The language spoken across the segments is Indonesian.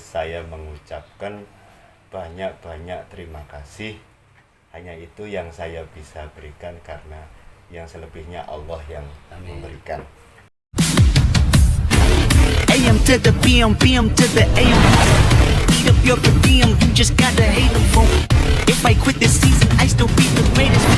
saya mengucapkan banyak-banyak terima kasih. Hanya itu yang saya bisa berikan, karena yang selebihnya Allah yang memberikan. AM to the PM, PM to the AM. Eat up your per diem, you just gotta hate them for. If I quit this season, I still be the greatest.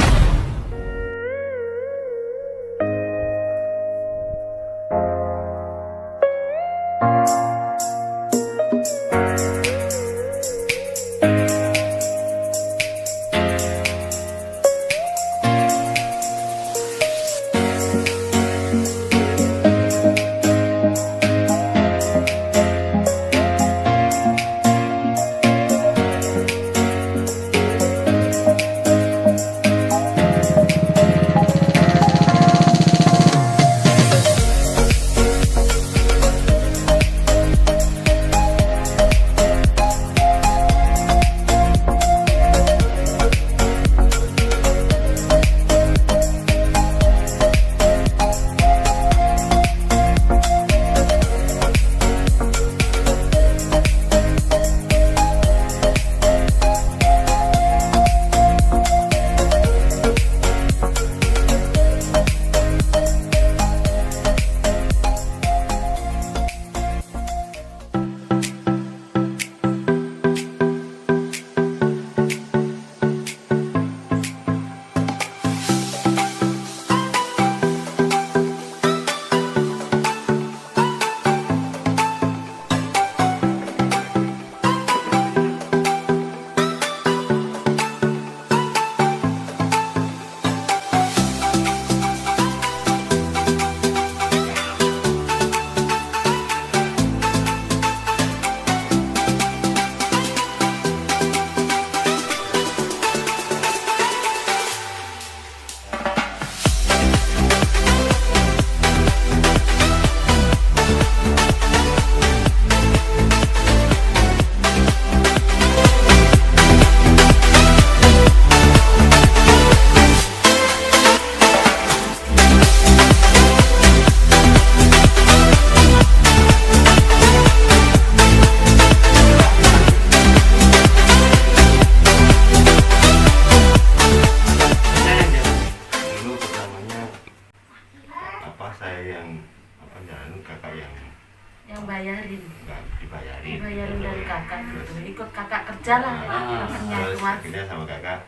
Bayarin dari kakak gitu, ikut kakak kerja lah, temennya terus kuat. akhirnya sama kakak,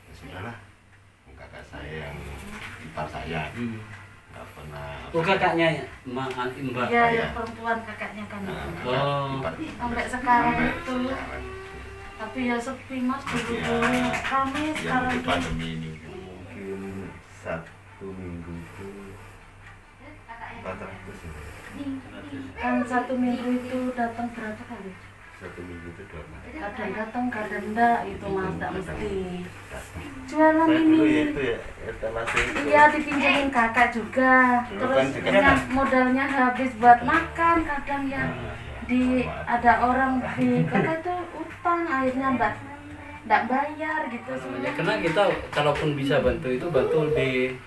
ya sudahlah, kakak saya yang ipar saya, nggak pernah. Oh kakaknya ya, Mbak. Iya, yang perempuan kakaknya kan. Sampai sekarang itu, tapi ya sepi mas, dulu kami Yang sekarang di pandemi ini mungkin 1 minggu itu 400 ya. kan 1 minggu itu datang berapa kali? 1 minggu itu 2 kali. Kadang datang, kadang enggak, itu mas, enggak mesti. Datang. Jualan Saya dulu ya ini. itu ya, etalase itu. Iya, dipinjemin kakak juga. Dulu Terus kan juga punya kan. modalnya habis buat makan, kadang ya di ada orang di kota itu utang, akhirnya enggak bayar gitu Ya, sebenarnya. karena kita kalaupun bisa bantu itu bantu lebih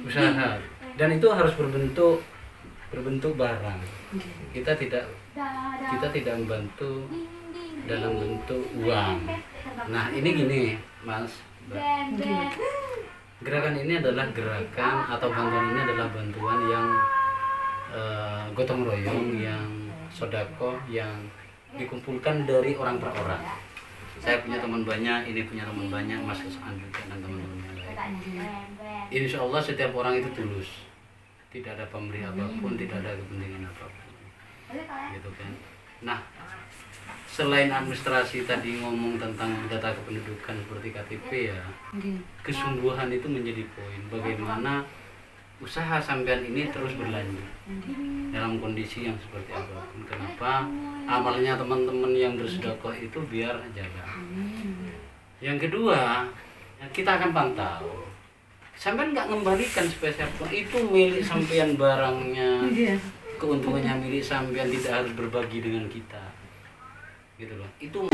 usaha, dan itu harus berbentuk barang. Kita tidak membantu dalam bentuk uang. Nah ini gini Mas, Mbak. Gerakan ini adalah gerakan atau bantuan ini adalah bantuan yang gotong royong, yang sodako, yang dikumpulkan dari orang per orang. Saya punya teman banyak, ini punya teman banyak, Mas Kesan juga dan teman-teman yang lain. Insya Allah setiap orang itu tulus, tidak ada pemberi apapun, tidak ada kepentingan apapun, gitu kan. Nah, selain administrasi tadi ngomong tentang data kependudukan seperti KTP ya, kesungguhan itu menjadi poin. Bagaimana usaha sampean ini terus berlanjut dalam kondisi yang seperti apapun. Kenapa? Amalnya teman-teman yang bersedekah itu biar jalan. Yang kedua, kita akan pantau. Sampean nggak ngembalikan spesial pun, itu milik sampean barangnya, keuntungannya milik sampean, tidak harus berbagi dengan kita, gitu loh. Itu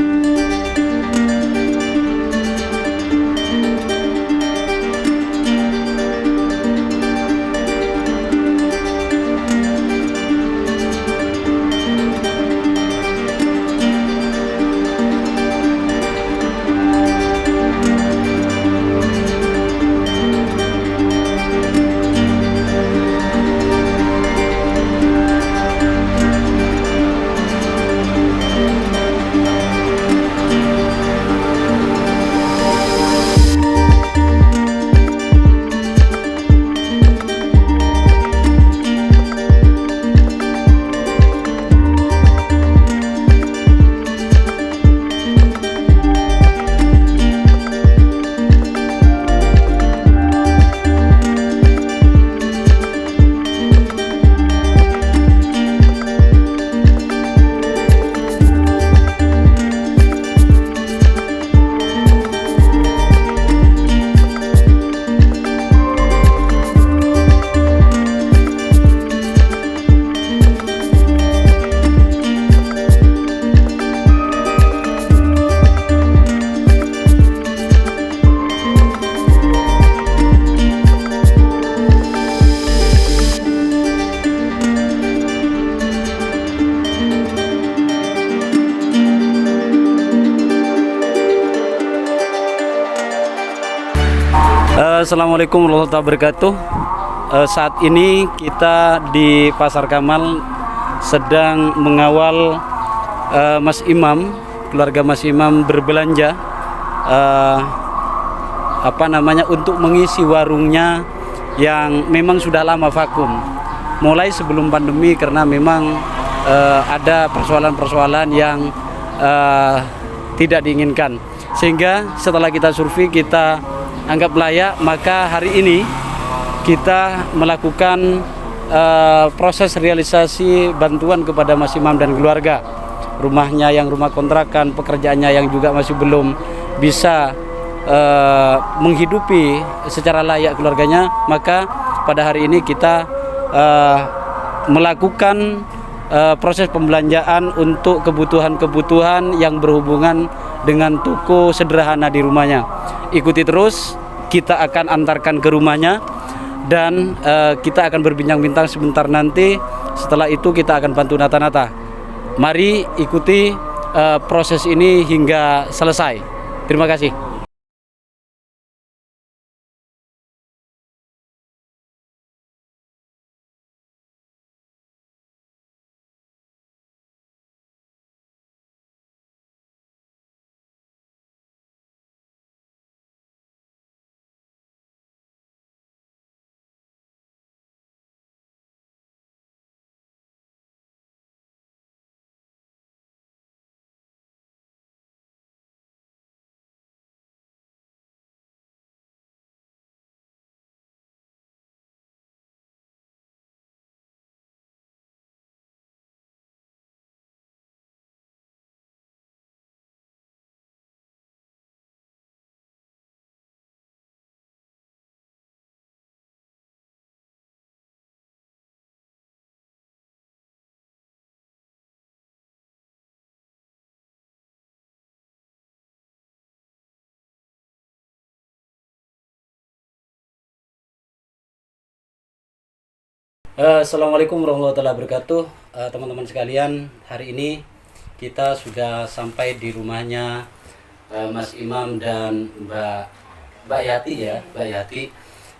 Assalamualaikum warahmatullahi wabarakatuh. Saat ini kita di Pasar Kamal sedang mengawal Mas Imam, keluarga Mas Imam berbelanja untuk mengisi warungnya yang memang sudah lama vakum. Mulai sebelum pandemi karena memang ada persoalan-persoalan yang tidak diinginkan. Sehingga setelah kita survei, kita anggap layak, maka hari ini kita melakukan proses realisasi bantuan kepada Mas Imam dan keluarga. Rumahnya yang rumah kontrakan, pekerjaannya yang juga masih belum bisa menghidupi secara layak keluarganya, maka pada hari ini kita melakukan proses pembelanjaan untuk kebutuhan-kebutuhan yang berhubungan dengan toko sederhana di rumahnya. Ikuti terus, kita akan antarkan ke rumahnya dan kita akan berbincang-bincang sebentar nanti. Setelah itu kita akan bantu nata-nata. Mari ikuti proses ini hingga selesai. Terima kasih. Assalamualaikum warahmatullahi wabarakatuh. Teman-teman sekalian, hari ini kita sudah sampai di rumahnya Mas Imam dan Mbak Yati ya, Mbak Yati.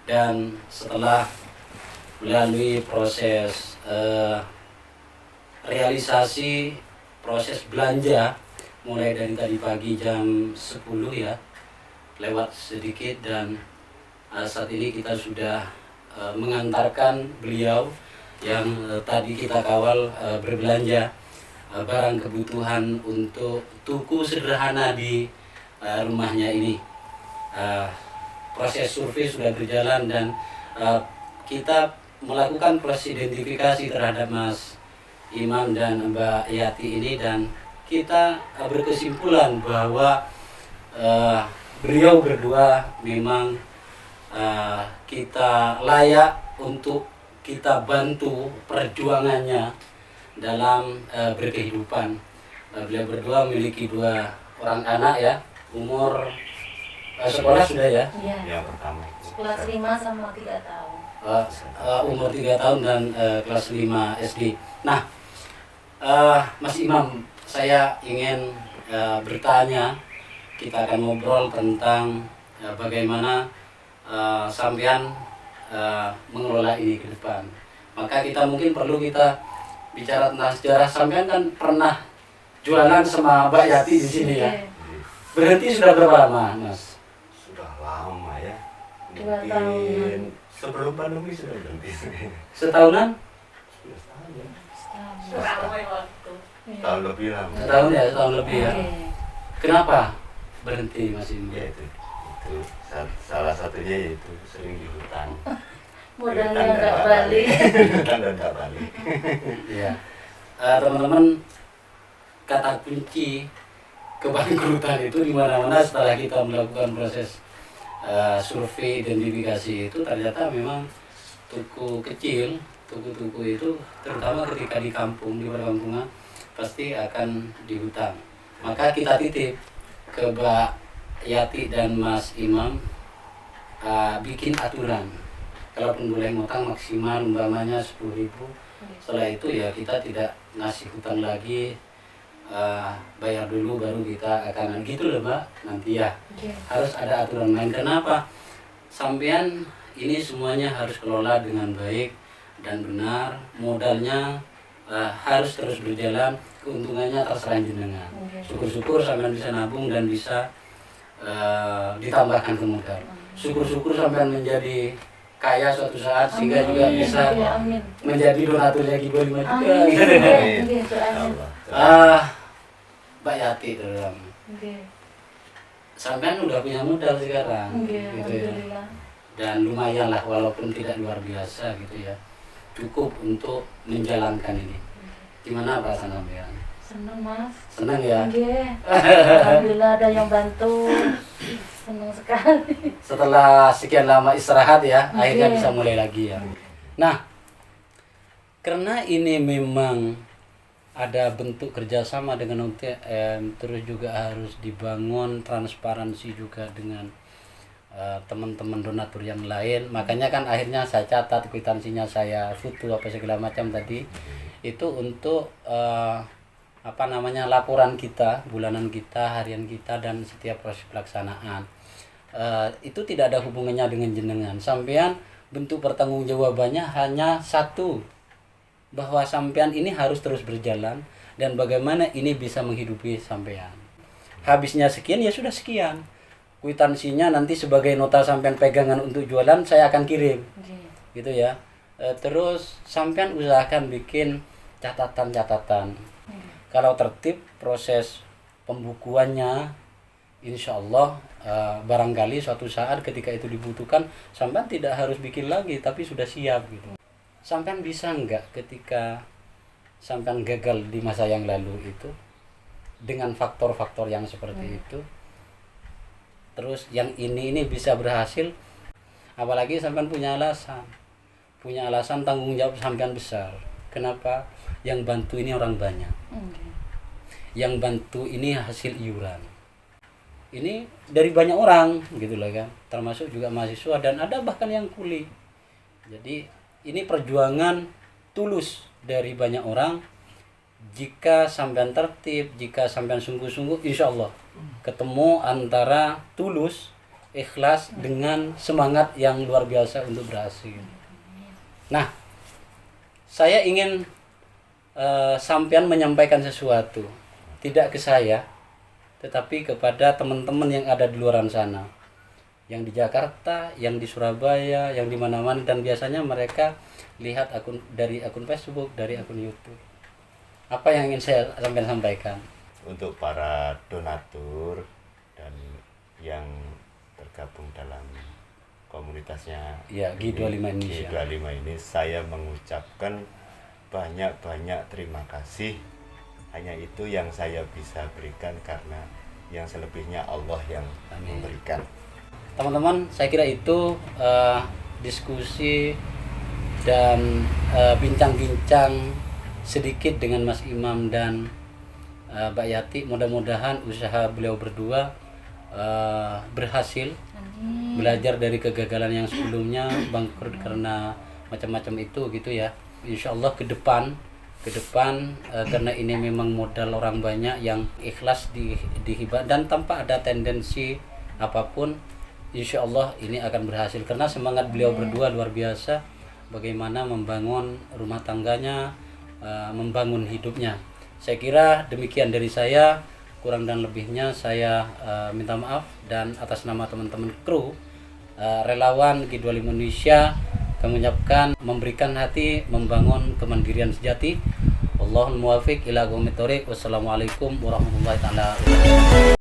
Dan setelah melalui proses realisasi proses belanja mulai dari tadi pagi jam 10 ya, lewat sedikit, dan saat ini kita sudah mengantarkan beliau yang tadi kita kawal berbelanja barang kebutuhan untuk tuku sederhana di rumahnya ini. Proses survei sudah berjalan dan kita melakukan proses identifikasi terhadap Mas Imam dan Mbak Yati ini, dan kita berkesimpulan bahwa beliau berdua memang kita layak untuk kita bantu perjuangannya dalam berkehidupan. Beliau berdua memiliki 2 orang anak ya, umur sekolah sudah ya? Iya. Yang pertama Kelas 5 sama 3 tahun. Umur 3 tahun dan kelas 5 SD. Nah, Mas Imam, saya ingin bertanya, kita akan ngobrol tentang bagaimana sampean mengelola ini ke depan. Maka kita mungkin perlu kita bicara tentang sejarah. Sampean kan pernah jualan sama Mbak Yati di sini ya. Berhenti sudah berapa lama, Mas? sudah lama ya, 2 mungkin tahunan. sebelum pandemi sudah berhenti. Setahunan? Sudah setahun ya. Iya. Tahun lebih lama. Setahun lebih ya. Oke. Kenapa berhenti, Mas Imam? Ya itu salah satunya yaitu sering di hutan. Modalnya nggak balik. Hutan dan nggak balik. Iya. Teman-teman, kata kunci kebangkrutan itu di mana-mana setelah kita melakukan proses survei identifikasi itu, ternyata memang tuku kecil, tuku-tuku itu terutama ketika di kampung, di perkampungan pasti akan dihutang. Maka kita titip ke Mbak Yati dan Mas Imam bikin aturan, kalaupun boleh ngutang maksimal umpamanya 10.000. Setelah itu ya kita tidak ngasih hutang lagi, bayar dulu baru kita akan gitu loh Mbak, nanti ya. Harus ada aturan main. Kenapa? sampean ini semuanya harus kelola dengan baik dan benar. Modalnya harus terus berjalan, keuntungannya terserah jenengan. Syukur-syukur sampean bisa nabung dan bisa ditambahkan ke modal. Syukur-syukur sampean menjadi kaya suatu saat sehingga juga bisa menjadi donaturnya G25 juga. Mbak Yati dalam sampean udah punya modal sekarang, gitu ya. Dan lumayan lah walaupun tidak luar biasa gitu ya. Cukup untuk menjalankan ini. Gimana perasaan sampean? Senang Mas. Senang ya? Alhamdulillah ada yang bantu. Senang sekali. Setelah sekian lama istirahat ya, akhirnya bisa mulai lagi ya. Nah, karena ini memang ada bentuk kerjasama dengan UTM, terus juga harus dibangun transparansi juga dengan teman-teman donatur yang lain. Makanya kan akhirnya saya catat kwitansinya, saya foto apa segala macam tadi itu untuk laporan kita, bulanan kita, harian kita, dan setiap proses pelaksanaan. Itu tidak ada hubungannya dengan jenengan. Sampean bentuk pertanggungjawabannya hanya satu, bahwa sampean ini harus terus berjalan dan bagaimana ini bisa menghidupi sampean. Habisnya sekian ya sudah sekian. Kwitansinya nanti sebagai nota sampean pegangan untuk jualan saya akan kirim. Gitu ya. Terus sampean usahakan bikin catatan-catatan. Kalau tertib proses pembukuannya, insya Allah barangkali suatu saat ketika itu dibutuhkan sampean tidak harus bikin lagi tapi sudah siap gitu. Sampean bisa enggak ketika sampean gagal di masa yang lalu itu dengan faktor-faktor yang seperti itu, terus yang ini bisa berhasil, apalagi sampean punya alasan tanggung jawab sampean besar. Kenapa? Yang bantu ini orang banyak, yang bantu ini hasil iuran ini dari banyak orang gitu loh kan, termasuk juga mahasiswa dan ada bahkan yang kuli. Jadi ini perjuangan tulus dari banyak orang. Jika sampean tertib, jika sampean sungguh-sungguh, insya Allah ketemu antara tulus, ikhlas dengan semangat yang luar biasa untuk berhasil. Nah, saya ingin sampean menyampaikan sesuatu, tidak ke saya, tetapi kepada teman-teman yang ada di luar sana, yang di Jakarta, yang di Surabaya, yang di mana-mana, dan biasanya mereka lihat dari akun Facebook, dari akun YouTube. Apa yang ingin saya sampaikan? Untuk para donatur dan yang tergabung dalam komunitasnya ya, G25 Indonesia. G25 ini saya mengucapkan banyak-banyak terima kasih. Hanya itu yang saya bisa berikan karena yang selebihnya Allah yang memberikan. Teman-teman, saya kira itu diskusi dan bincang-bincang sedikit dengan Mas Imam dan Mbak Yati. Mudah-mudahan usaha beliau berdua berhasil. Belajar dari kegagalan yang sebelumnya, bangkrut karena macam-macam itu gitu ya. Insya Allah ke depan karena ini memang modal orang banyak yang ikhlas dihibah dan tanpa ada tendensi apapun, insya Allah ini akan berhasil karena semangat beliau berdua luar biasa. Bagaimana membangun rumah tangganya, membangun hidupnya. Saya kira demikian dari saya. Kurang dan lebihnya saya minta maaf, dan atas nama teman-teman kru relawan G25 Indonesia kami ucapkan memberikan hati membangun kemandirian sejati. Allahul muwafiq ila aqwamit thoriq. Wassalamualaikum warahmatullahi taala wabarakatuh.